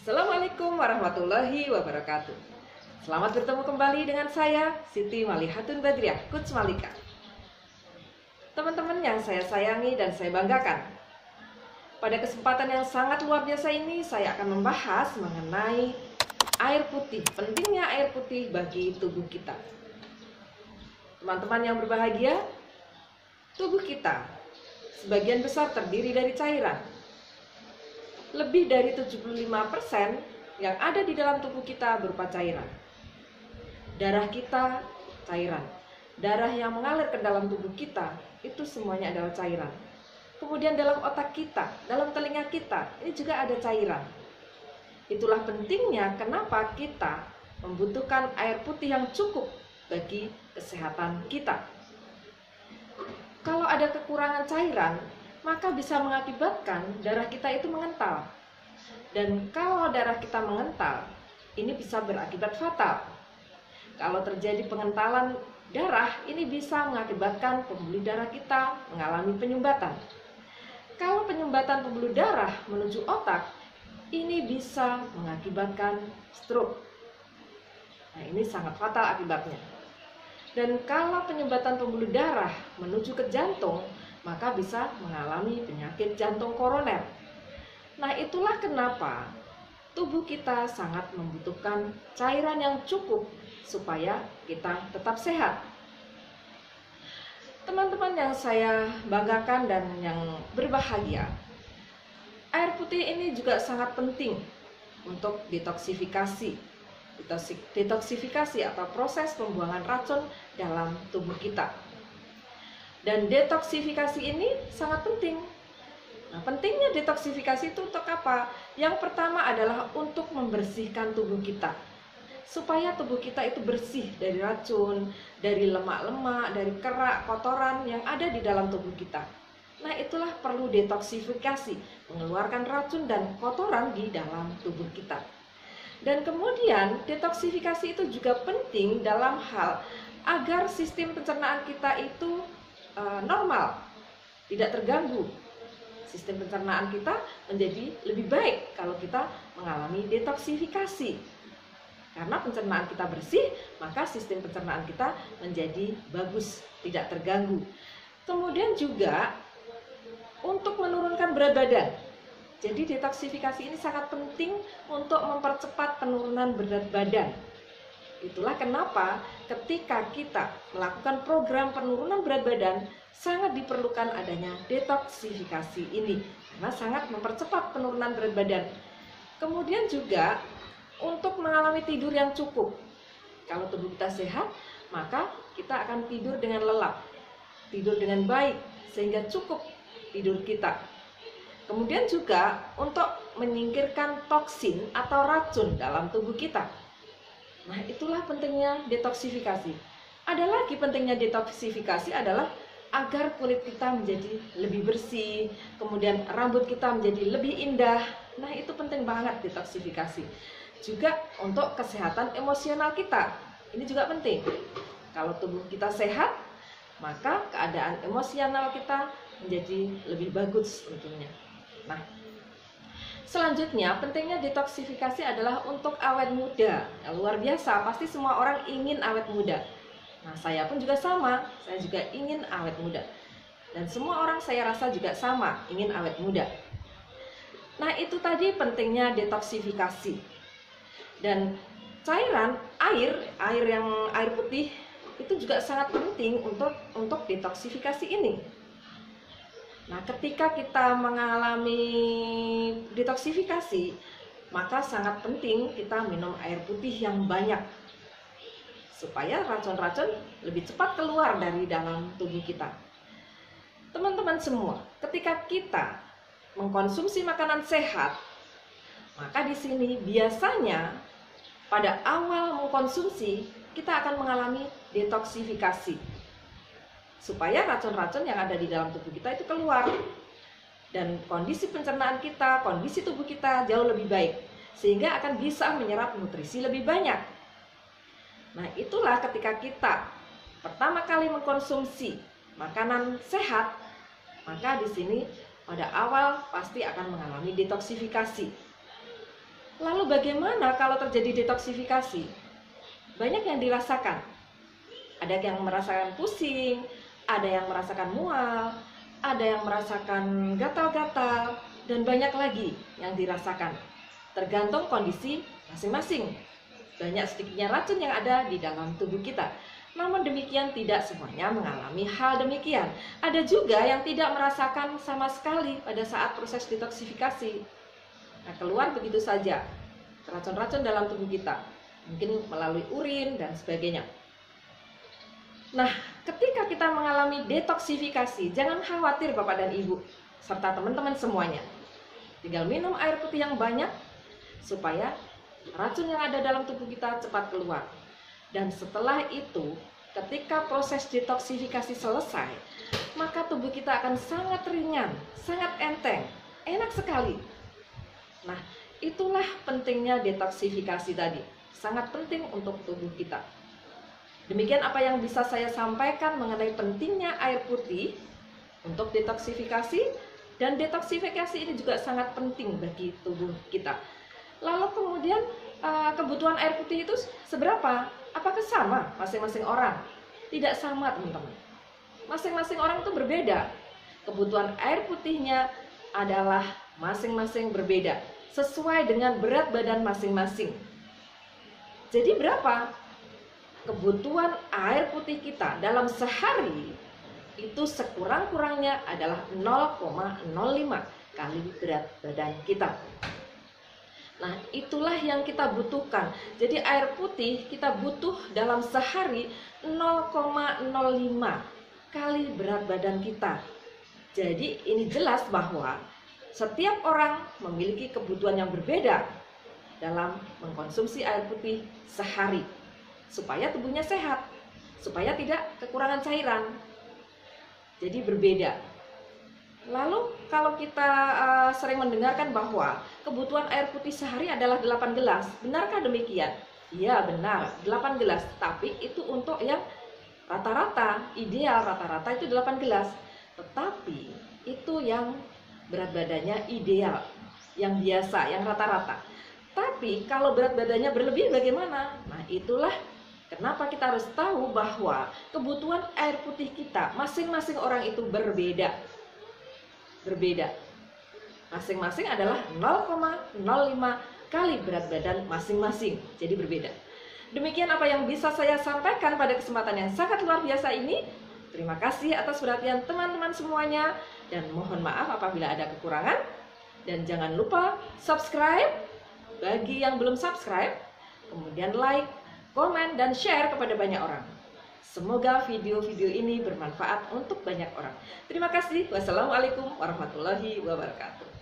Assalamualaikum warahmatullahi wabarakatuh. Selamat bertemu kembali dengan saya, Siti Malihatun Badriah, Coach Malika. Teman-teman yang saya sayangi dan saya banggakan, pada kesempatan yang sangat luar biasa ini saya akan membahas mengenai air putih, pentingnya air putih bagi tubuh kita. Teman-teman yang berbahagia, tubuh kita sebagian besar terdiri dari cairan. Lebih dari 75% yang ada di dalam tubuh kita berupa cairan. Darah kita cairan. Darah yang mengalir ke dalam tubuh kita itu semuanya adalah cairan. Kemudian dalam otak kita, dalam telinga kita, ini juga ada cairan. Itulah pentingnya kenapa kita membutuhkan air putih yang cukup bagi kesehatan kita. Kalau ada kekurangan cairan, maka bisa mengakibatkan darah kita itu mengental. Dan kalau darah kita mengental, ini bisa berakibat fatal. Kalau terjadi pengentalan darah, ini bisa mengakibatkan pembuluh darah kita mengalami penyumbatan. Kalau penyumbatan pembuluh darah menuju otak, ini bisa mengakibatkan stroke. Nah, ini sangat fatal akibatnya. Dan kalau penyumbatan pembuluh darah menuju ke jantung, maka bisa mengalami penyakit jantung koroner. Nah, itulah kenapa tubuh kita sangat membutuhkan cairan yang cukup supaya kita tetap sehat. Teman-teman yang saya banggakan dan yang berbahagia, air putih ini juga sangat penting untuk detoksifikasi. Detoksifikasi atau proses pembuangan racun dalam tubuh kita. Dan detoksifikasi ini sangat penting. Nah, pentingnya detoksifikasi itu untuk apa? Yang pertama adalah untuk membersihkan tubuh kita. Supaya tubuh kita itu bersih dari racun, dari lemak-lemak, dari kerak, kotoran yang ada di dalam tubuh kita. Nah, itulah perlu detoksifikasi, mengeluarkan racun dan kotoran di dalam tubuh kita. Dan kemudian detoksifikasi itu juga penting dalam hal agar sistem pencernaan kita itu normal, tidak terganggu. Sistem pencernaan kita menjadi lebih baik kalau kita mengalami detoksifikasi. Karena pencernaan kita bersih, maka sistem pencernaan kita menjadi bagus, tidak terganggu. Kemudian juga untuk menurunkan berat badan. Jadi detoksifikasi ini sangat penting untuk mempercepat penurunan berat badan. Itulah kenapa ketika kita melakukan program penurunan berat badan, sangat diperlukan adanya detoksifikasi ini, karena sangat mempercepat penurunan berat badan. Kemudian juga untuk mengalami tidur yang cukup. Kalau tubuh kita sehat, maka kita akan tidur dengan lelap, tidur dengan baik, sehingga cukup tidur kita. Kemudian juga untuk menyingkirkan toksin atau racun dalam tubuh kita. Nah, itulah pentingnya detoksifikasi. Ada lagi pentingnya detoksifikasi adalah agar kulit kita menjadi lebih bersih, kemudian rambut kita menjadi lebih indah. Nah, itu penting banget detoksifikasi. Juga untuk kesehatan emosional kita. Ini juga penting. Kalau tubuh kita sehat, maka keadaan emosional kita menjadi lebih bagus tentunya. Nah, selanjutnya pentingnya detoksifikasi adalah untuk awet muda. Ya, luar biasa, pasti semua orang ingin awet muda. Nah, saya pun juga sama, saya juga ingin awet muda. Dan semua orang saya rasa juga sama, ingin awet muda. Nah, itu tadi pentingnya detoksifikasi. Dan cairan air putih itu juga sangat penting untuk detoksifikasi ini. Nah, ketika kita mengalami detoksifikasi, maka sangat penting kita minum air putih yang banyak supaya racun-racun lebih cepat keluar dari dalam tubuh kita. Teman-teman semua, ketika kita mengkonsumsi makanan sehat, maka di sini biasanya pada awal mengkonsumsi kita akan mengalami detoksifikasi. Supaya racun-racun yang ada di dalam tubuh kita itu keluar. Dan kondisi pencernaan kita, kondisi tubuh kita jauh lebih baik. Sehingga akan bisa menyerap nutrisi lebih banyak. Nah, itulah ketika kita pertama kali mengkonsumsi makanan sehat, maka di sini pada awal pasti akan mengalami detoksifikasi. Lalu bagaimana kalau terjadi detoksifikasi? Banyak yang dirasakan. Ada yang merasakan pusing, ada yang merasakan mual, ada yang merasakan gatal-gatal, dan banyak lagi yang dirasakan. Tergantung kondisi masing-masing. Banyak sedikitnya racun yang ada di dalam tubuh kita. Namun demikian tidak semuanya mengalami hal demikian. Ada juga yang tidak merasakan sama sekali pada saat proses detoksifikasi. Nah, keluar begitu saja racun-racun dalam tubuh kita, mungkin melalui urin dan sebagainya. Nah, ketika kita mengalami detoksifikasi, jangan khawatir Bapak dan Ibu, serta teman-teman semuanya. Tinggal minum air putih yang banyak, supaya racun yang ada dalam tubuh kita cepat keluar. Dan setelah itu, ketika proses detoksifikasi selesai, maka tubuh kita akan sangat ringan, sangat enteng, enak sekali. Nah, itulah pentingnya detoksifikasi tadi. Sangat penting untuk tubuh kita. Demikian apa yang bisa saya sampaikan mengenai pentingnya air putih untuk detoksifikasi. Dan detoksifikasi ini juga sangat penting bagi tubuh kita. Lalu kemudian kebutuhan air putih itu seberapa? Apakah sama masing-masing orang? Tidak sama teman-teman. Masing-masing orang itu berbeda. Kebutuhan air putihnya adalah masing-masing berbeda, sesuai dengan berat badan masing-masing. Jadi berapa kebutuhan air putih kita dalam sehari? Itu sekurang-kurangnya adalah 0,05 kali berat badan kita. Nah, itulah yang kita butuhkan. Jadi air putih kita butuh dalam sehari 0,05 kali berat badan kita. Jadi ini jelas bahwa setiap orang memiliki kebutuhan yang berbeda dalam mengkonsumsi air putih sehari, supaya tubuhnya sehat, supaya tidak kekurangan cairan. Jadi berbeda. Lalu kalau kita sering mendengarkan bahwa kebutuhan air putih sehari adalah 8 gelas, benarkah demikian? Iya benar, 8 gelas, tapi itu untuk yang rata-rata, ideal rata-rata itu 8 gelas. Tetapi itu yang berat badannya ideal, yang biasa, yang rata-rata. Tapi kalau berat badannya berlebih bagaimana? Nah, itulah kenapa kita harus tahu bahwa kebutuhan air putih kita masing-masing orang itu berbeda. Berbeda. Masing-masing adalah 0,05 kali berat badan masing-masing. Jadi berbeda. Demikian apa yang bisa saya sampaikan pada kesempatan yang sangat luar biasa ini. Terima kasih atas perhatian teman-teman semuanya, dan mohon maaf apabila ada kekurangan. Dan jangan lupa subscribe bagi yang belum subscribe, kemudian like, komen, dan share kepada banyak orang. Semoga video-video ini bermanfaat untuk banyak orang. Terima kasih. Wassalamualaikum warahmatullahi wabarakatuh.